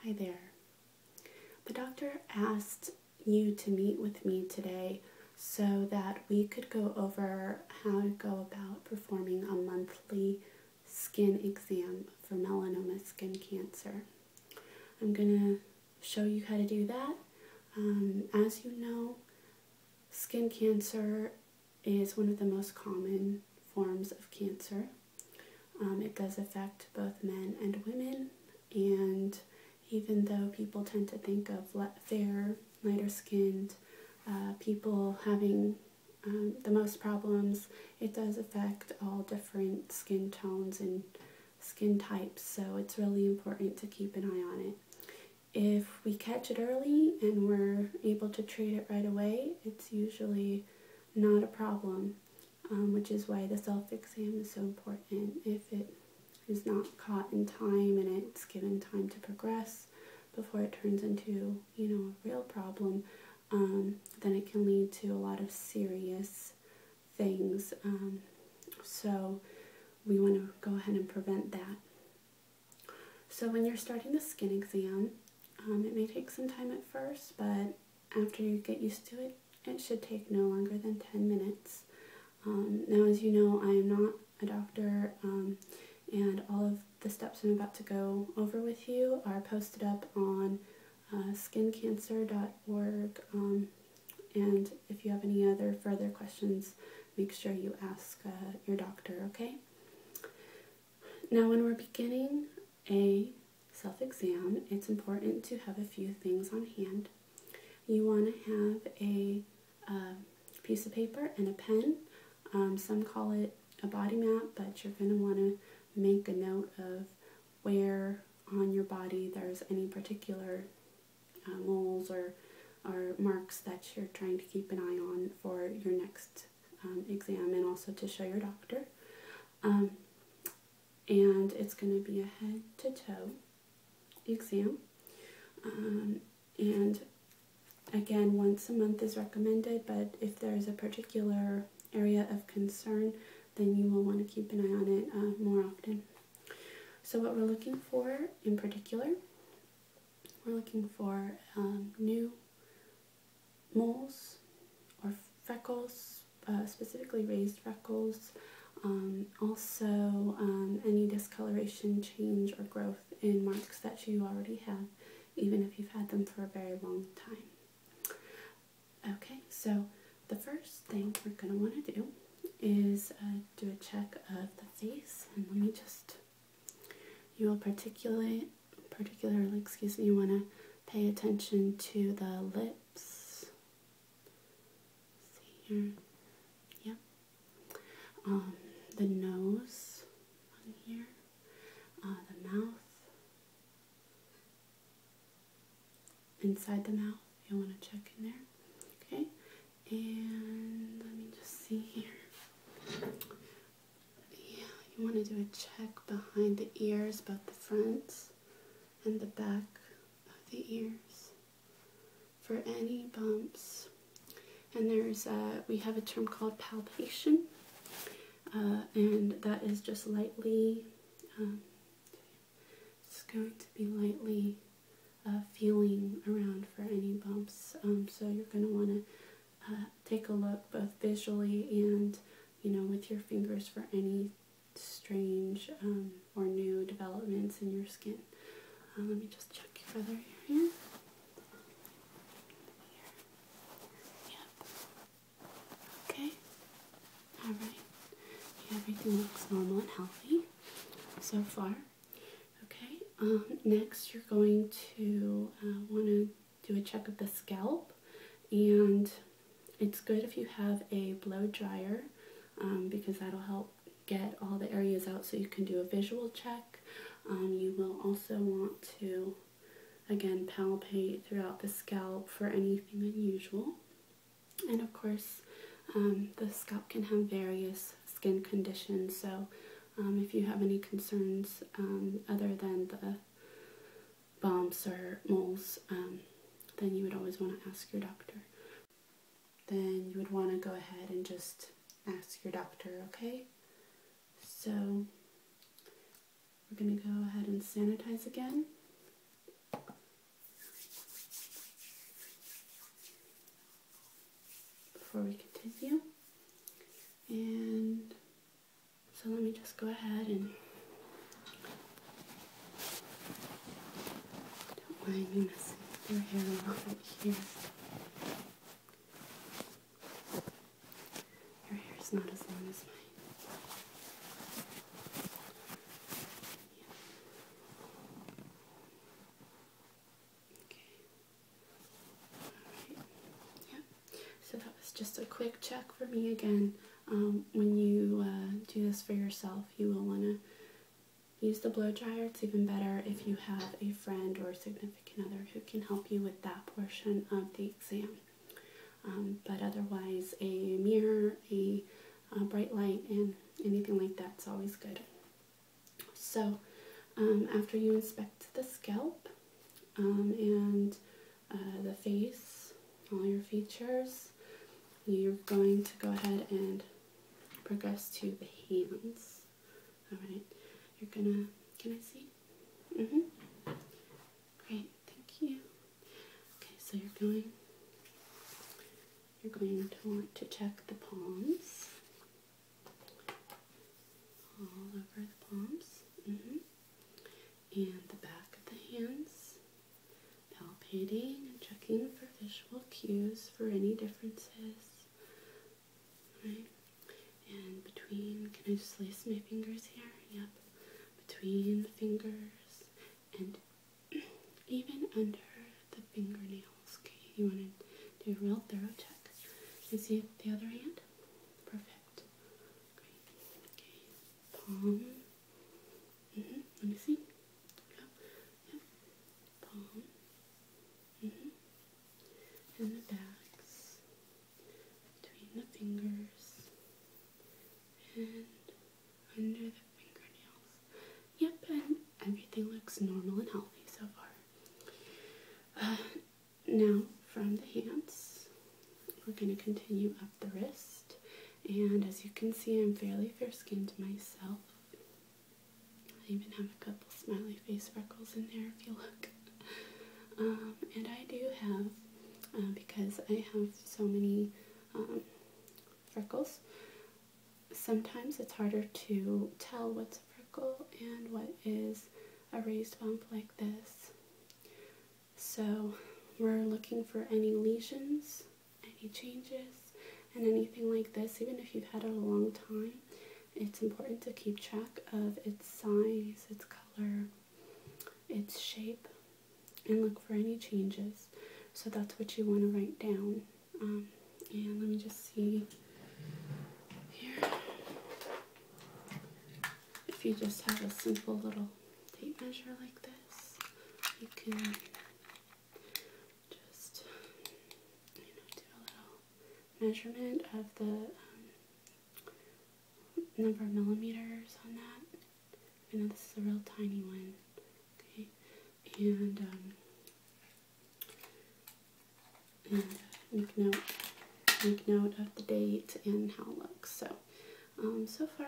Hi there. The doctor asked you to meet with me today so that we could go over how to go about performing a monthly skin exam for melanoma skin cancer. I'm going to show you how to do that. As you know, skin cancer is one of the most common forms of cancer. It does affect both men and women, and even though people tend to think of fair, lighter skinned people having the most problems, it does affect all different skin tones and skin types, so it's really important to keep an eye on it. If we catch it early and we're able to treat it right away, it's usually not a problem, which is why the self-exam is so important. If it is not caught in time and it's given time to progress before it turns into, a real problem, then it can lead to a lot of serious things. So we want to go ahead and prevent that. So when you're starting the skin exam, it may take some time at first, but after you get used to it, it should take no longer than 10 minutes. Now, as you know, I am not a doctor, and all of the steps I'm about to go over with you are posted up on skincancer.org, and if you have any other further questions, make sure you ask your doctor, okay? Now, when we're beginning a self-exam, it's important to have a few things on hand. You want to have a piece of paper and a pen. Some call it a body map, but you're going to want to make a note of where on your body there's any particular moles or marks that you're trying to keep an eye on for your next exam, and also to show your doctor. And it's going to be a head-to-toe exam. And again, once a month is recommended, but if there's a particular area of concern, then you will want to keep an eye on it more often. So what we're looking for in particular, we're looking for new moles or freckles, specifically raised freckles, also any discoloration, change, or growth in marks that you already have, even if you've had them for a very long time. Okay, so the first thing we're going to want to do is do a check of the face, and let me just, you will particularly, you want to pay attention to the lips. See here, yep. The nose on here, the mouth, inside the mouth, you'll want to check in there, okay? And let me just see here. Yeah, you want to do a check behind the ears, both the front and the back of the ears, for any bumps. And there's we have a term called palpation, and that is just lightly, it's going to be lightly feeling around for any bumps. So you're going to want to take a look both visually and, with your fingers for any strange or new developments in your skin. Let me just check your other ear here. Yep. Okay. Alright. Yeah, everything looks normal and healthy so far. Okay. Next, you're going to want to do a check of the scalp, and it's good if you have a blow dryer, because that'll help get all the areas out so you can do a visual check. You will also want to, again, palpate throughout the scalp for anything unusual. And of course, the scalp can have various skin conditions, so if you have any concerns other than the bumps or moles, then you would always want to ask your doctor. Then you would want to go ahead and just ask your doctor, okay? So we're going to go ahead and sanitize again. with you. And so let me just go ahead and don't mind me messing with your hair a little bit here. Your hair's not as long as mine. So that was just a quick check for me again. When you do this for yourself, you will want to use the blow dryer. It's even better if you have a friend or a significant other who can help you with that portion of the exam. But otherwise, a mirror, a bright light, and anything like that's always good. So after you inspect the scalp and the face, all your features, you're going to go ahead and progress to the hands. Alright, you're gonna, can I see? Great, thank you. Okay, so you're going to want to check the palms. All over the palms. And the back of the hands. Palpating and checking for visual cues for any differences. Right? And between, can I just lace my fingers here? Yep. Between the fingers and even under the fingernails. Okay, you want to do a real thorough check. You see the other hand? Perfect. Great. Okay. Palm. Let me see. Go. Yep. Palm. And the backs, between the fingers, and under the fingernails. Yep, and everything looks normal and healthy so far. Now, from the hands, we're going to continue up the wrist. And as you can see, I'm fairly fair-skinned myself. I even have a couple smiley face freckles in there if you look. And I do have, because I have so many freckles, sometimes it's harder to tell what's a freckle and what is a raised bump like this. So we're looking for any lesions, any changes, and anything like this. Even if you've had it a long time, it's important to keep track of its size, its color, its shape, and look for any changes. So that's what you want to write down. And let me just see here. If you just have a simple little tape measure like this, you can just, do a little measurement of the number of millimeters on that. I know this is a real tiny one. Okay, and make note of the date and how it looks. So, so far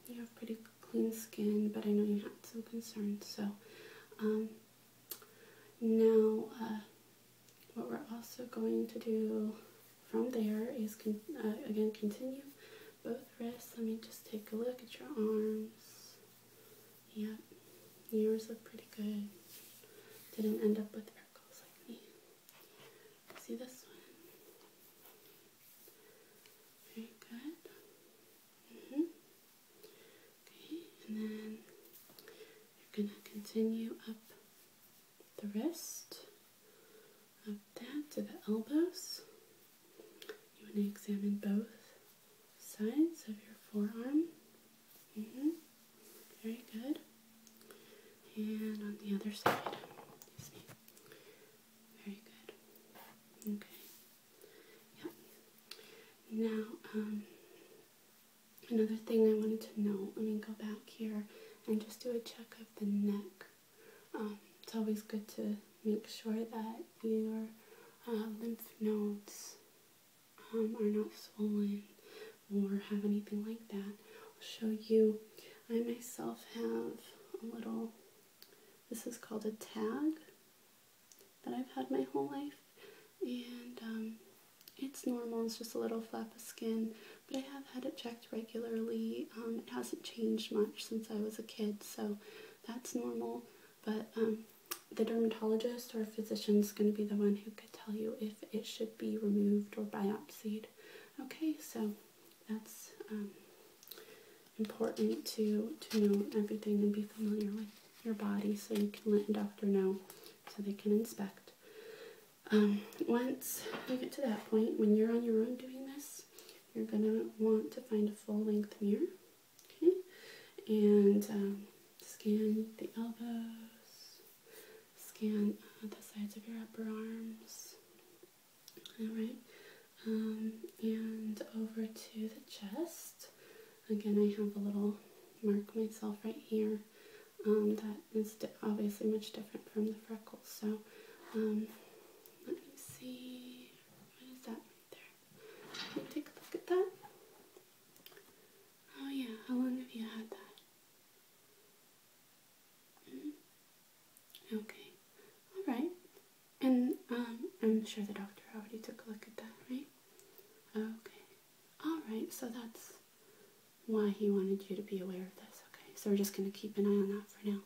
you have pretty clean skin, but I know you had some concerns. So, now what we're also going to do from there is again continue both wrists. Let me just take a look at your arms. Yep, yours look pretty good. Didn't end up with freckles like me. See this one? Very good. Okay, and then you're gonna continue up the wrist, up that to the elbows. You want to examine both sides of your forearm. Very good. And on the other side. Excuse me. Very good. Okay. Yep. Now, another thing I wanted to know, let me go back here and just do a check of the neck. It's always good to make sure that your lymph nodes are not swollen or have anything like that. I'll show you. I myself have a little, this is called a tag that I've had my whole life, and it's normal, it's just a little flap of skin, but I have had it checked regularly. It hasn't changed much since I was a kid, so that's normal, but the dermatologist or physician is going to be the one who could tell you if it should be removed or biopsied. Okay, so that's important to know everything and be familiar with your body so you can let a doctor know so they can inspect. Once you get to that point, when you're on your own doing this, you're going to want to find a full-length mirror, okay, and scan the elbows, scan the sides of your upper arms, alright, and over to the chest. Again, I have a little mark myself right here that is obviously much different from the freckles, so let me see, what is that right there? Can you take a look at that? Oh yeah, how long have you had that? Okay, alright. And I'm sure the doctor already took a look at that, right? Okay, alright, so that's why he wanted you to be aware of this. Okay, so we're just going to keep an eye on that for now.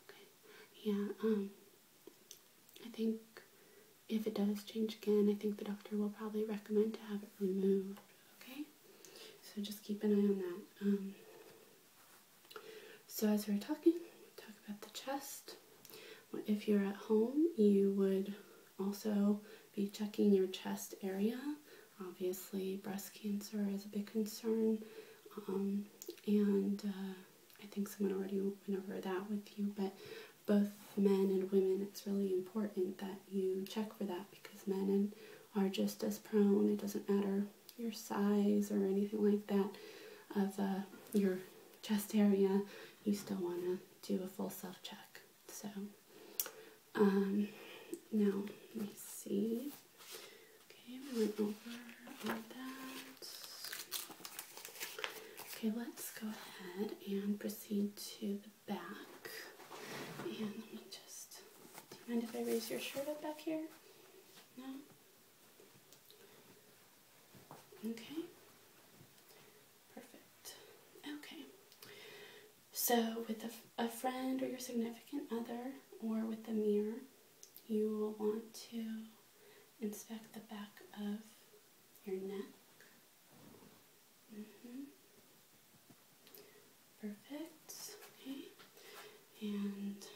Okay, yeah, I think if it does change again, I think the doctor will probably recommend to have it removed, okay? So just keep an eye on that. So as we were talking, talk about the chest. If you're at home, you would also be checking your chest area. Obviously, breast cancer is a big concern, and I think someone already went over that with you, but both men and women, it's really important that you check for that because men are just as prone. It doesn't matter your size or anything like that of your chest area. You still want to do a full self-check. So, now, let me see. Okay, we went over all that. Okay, let's go ahead and proceed to the back. And let me just, do you mind if I raise your shirt up back here? No? Okay. Perfect. Okay. So with a friend or your significant other or with the mirror, you will want to inspect the back of your neck. Perfect. Okay. And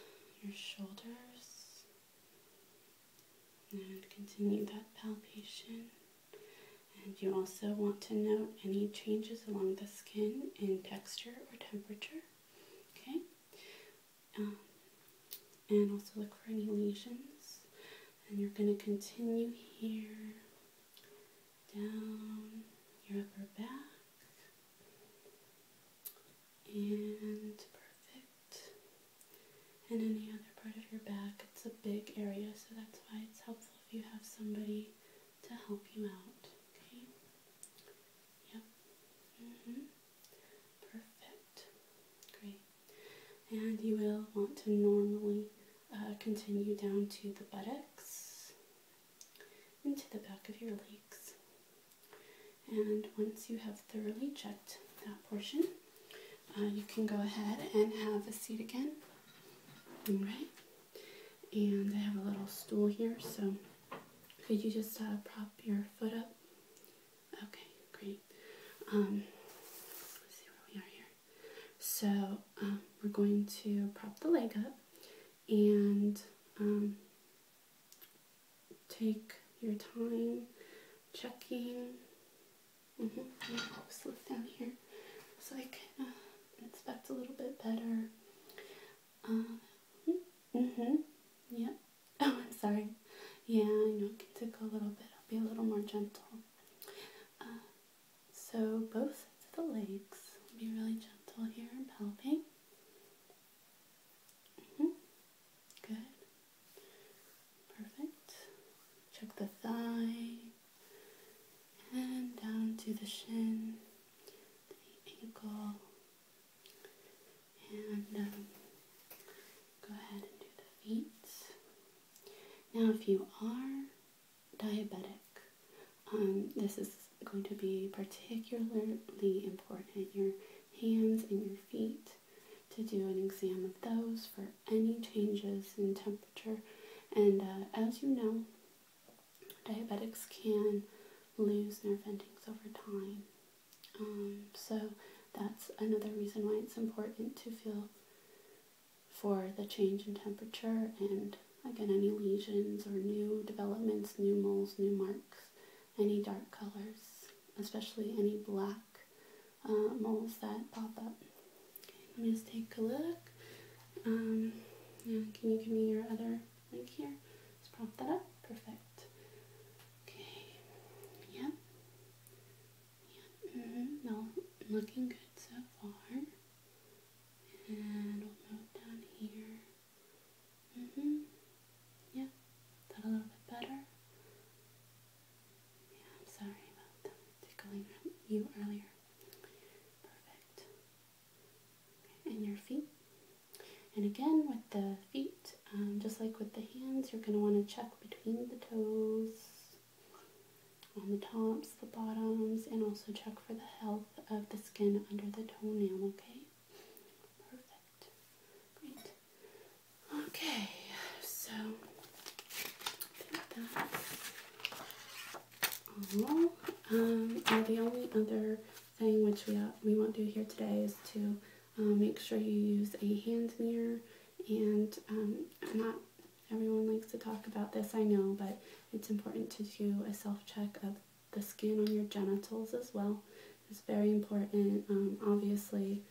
your shoulders, and continue that palpation. And you also want to note any changes along the skin in texture or temperature, okay? And also look for any lesions. And you're going to continue here, down your upper back, and perfect. And any other part of your back. It's a big area, so that's why it's helpful if you have somebody to help you out. Okay? Yep. Perfect. Great. And you will want to normally continue down to the buttocks, into the back of your legs. And once you have thoroughly checked that portion, you can go ahead and have a seat again. Alright, and I have a little stool here, so could you just prop your foot up? Okay, great. Let's see where we are here. So we're going to prop the leg up and take your time checking. I'm going to slip down here so I can inspect a little bit better. Yep. Oh, I'm sorry. Yeah, I know it can take a little bit. I'll be a little more gentle. So both sides of the legs. I'll be really gentle here and palpate. Good. Perfect. Check the thigh. And down to the shin, the ankle. And go ahead and do the feet. Now if you are diabetic, this is going to be particularly important, your hands and your feet, to do an exam of those for any changes in temperature. And as you know, diabetics can lose nerve endings over time. So that's another reason why it's important to feel for the change in temperature, and again, any lesions or new developments, new moles, new marks, any dark colors, especially any black moles that pop up. Okay, let me just take a look. And can you give me your other link here? Just prop that up. Perfect. Okay. Yep. No, looking good so far. And we'll move down here. Yeah, that a little bit better. Yeah, I'm sorry about tickling you earlier. Perfect. Okay, and your feet. And again, with the feet, just like with the hands, you're going to want to check between the toes, on the tops, the bottoms, and also check for the health of the skin under the toenail, okay? Perfect. Great. Okay, so I think that's all. The only other thing which we won't do here today is to make sure you use a hand mirror, and not everyone likes to talk about this, I know, but it's important to do a self-check of the skin on your genitals as well. It's very important. Obviously,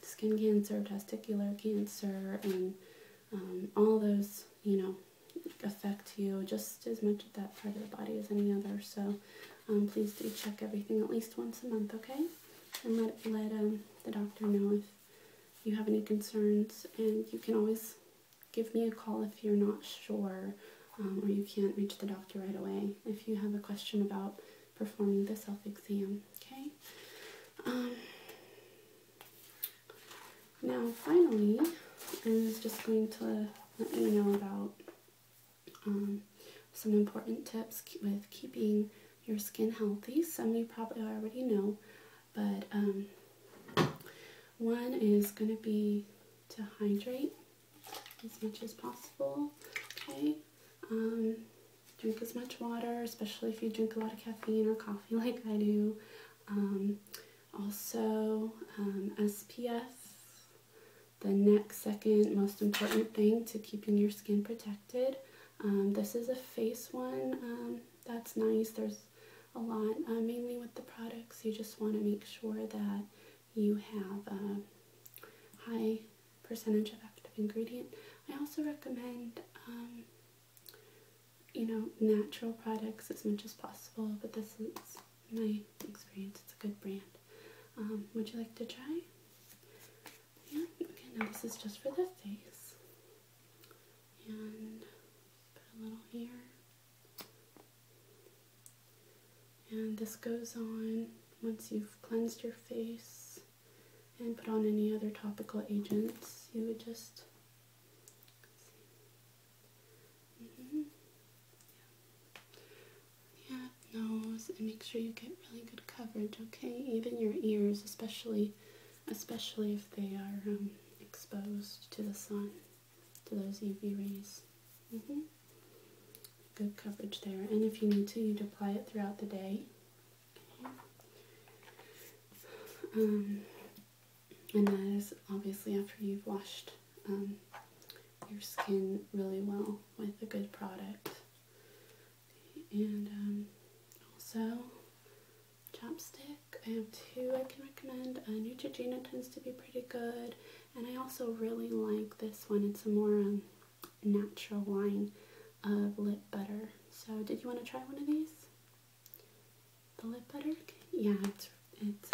skin cancer, testicular cancer, and all those, affect you just as much of that part of the body as any other. So please do check everything at least once a month, okay? And let the doctor know if you have any concerns, and you can always give me a call if you're not sure, or you can't reach the doctor right away if you have a question about performing the self-exam, okay? Now, finally, I was just going to let you know about some important tips with keeping your skin healthy. Some you probably already know, but one is going to be to hydrate as much as possible, okay? Drink as much water, especially if you drink a lot of caffeine or coffee like I do. Also, SPF, the next second most important thing to keeping your skin protected. This is a face one. That's nice. There's a lot, mainly with the products. You just want to make sure that you have a high percentage of active ingredient. I also recommend, natural products as much as possible, but this is my experience. It's a good brand. Would you like to try? Yeah, okay, now this is just for the face. And put a little here. And this goes on once you've cleansed your face and put on any other topical agents. You would just nose, and make sure you get really good coverage, okay? Even your ears, especially if they are exposed to the sun, to those UV rays. Good coverage there. And if you need to, you'd apply it throughout the day. Okay. And that is obviously after you've washed your skin really well with a good product. Okay. And also, chapstick, I have two I can recommend. Neutrogena tends to be pretty good, and I also really like this one. It's a more natural line of lip butter. So, did you want to try one of these? The lip butter? Okay. Yeah, it's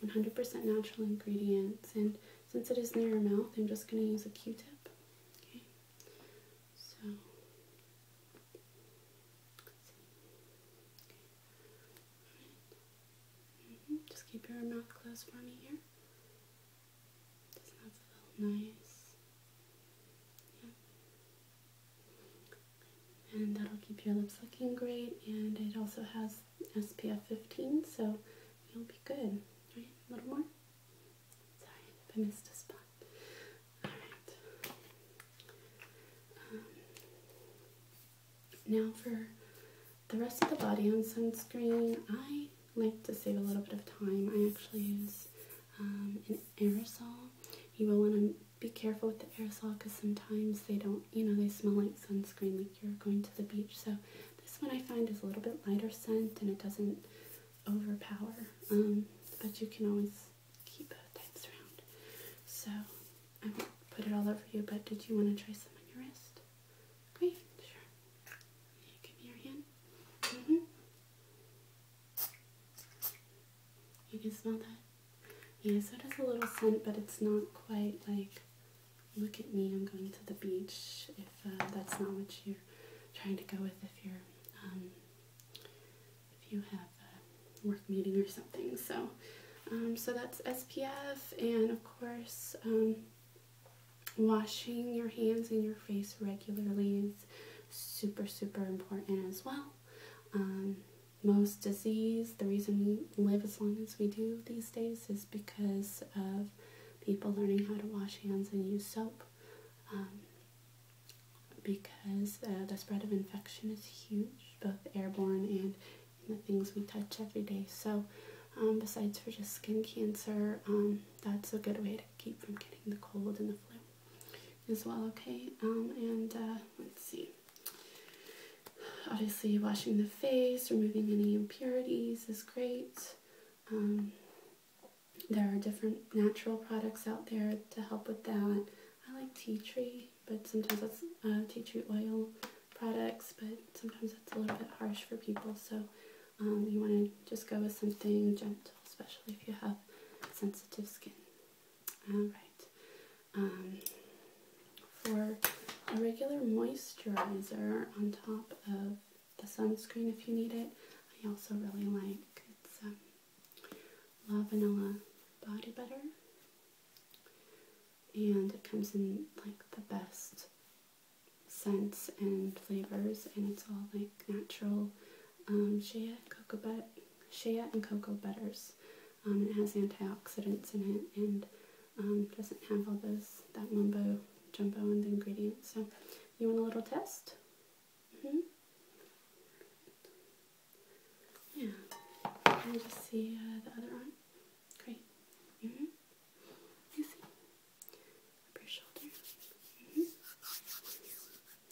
100% natural ingredients, and since it is near your mouth, I'm just going to use a Q-tip. Okay. So. Just keep your mouth closed for me here. Doesn't that feel nice? Yeah. And that'll keep your lips looking great, and it also has SPF 15, so you'll be good. Right? A little more? Sorry if I missed a spot. Alright. Now for the rest of the body on sunscreen, I like to save a little bit of time. I actually use an aerosol. You will want to be careful with the aerosol because sometimes they don't, they smell like sunscreen, like you're going to the beach. So this one I find is a little bit lighter scent and it doesn't overpower. But you can always keep types around. So I won't put it all over you, but did you want to try some on your wrist? Great, sure. Yeah, give me your hand. You can smell that? Yeah, so it has a little scent, but it's not quite like, look at me, I'm going to the beach, if that's not what you're trying to go with, if you have a work meeting or something. So, so that's SPF, and of course, washing your hands and your face regularly is super, super important as well. Most disease, the reason we live as long as we do these days is because of people learning how to wash hands and use soap. Because the spread of infection is huge, both airborne and in the things we touch every day. So besides for just skin cancer, that's a good way to keep from getting the cold and the flu as well, okay? And let's see. Obviously, washing the face, removing any impurities is great. There are different natural products out there to help with that. I like tea tree, but sometimes that's tea tree oil products, but sometimes that's a little bit harsh for people. So you want to just go with something gentle, especially if you have sensitive skin. All right. For a regular moisturizer on top of the sunscreen if you need it, I also really like, it's La Vanilla Body Butter, and it comes in like the best scents and flavors, and it's all like natural shea and cocoa butters. It has antioxidants in it, and doesn't have all that mumbo jumbo in the ingredients. So you want a little test? Yeah. Can you just see the other arm? Great. You see? Up your shoulder.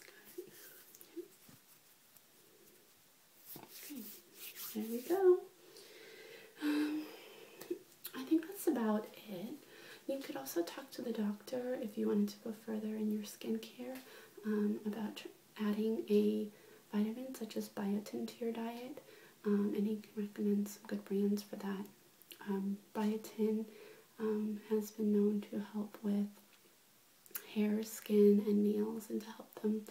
Got it. Okay. There we go. I think that's about it. You could also talk to the doctor if you wanted to go further in your skincare about adding a vitamin such as biotin to your diet, and he can recommend some good brands for that. Biotin has been known to help with hair, skin, and nails, and to help them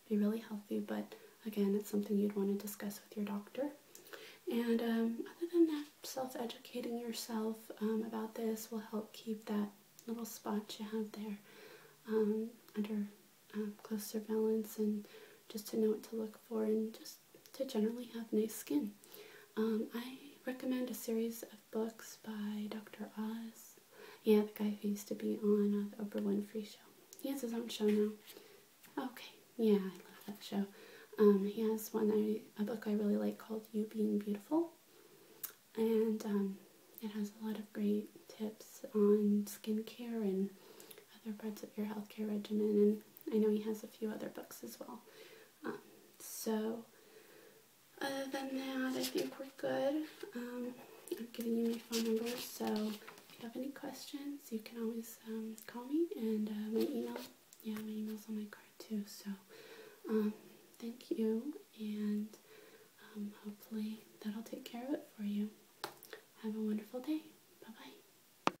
be really healthy, but again, it's something you'd want to discuss with your doctor. And other than that, self-educating yourself about this will help keep that little spot you have there under close surveillance, and just to know what to look for, and just to generally have nice skin. I recommend a series of books by Dr. Oz. Yeah, the guy who used to be on the Oprah Winfrey Show. He has his own show now. Okay, yeah, I love that show. He has a book I really like called You Being Beautiful, and it has a lot of great tips on skincare and other parts of your healthcare regimen, and I know he has a few other books as well. So other than that, I think we're good. I've given you my phone number, so if you have any questions, you can always call me, and my email. Yeah, my email's on my card too. So thank you, and hopefully that'll take care of it for you. Have a wonderful day.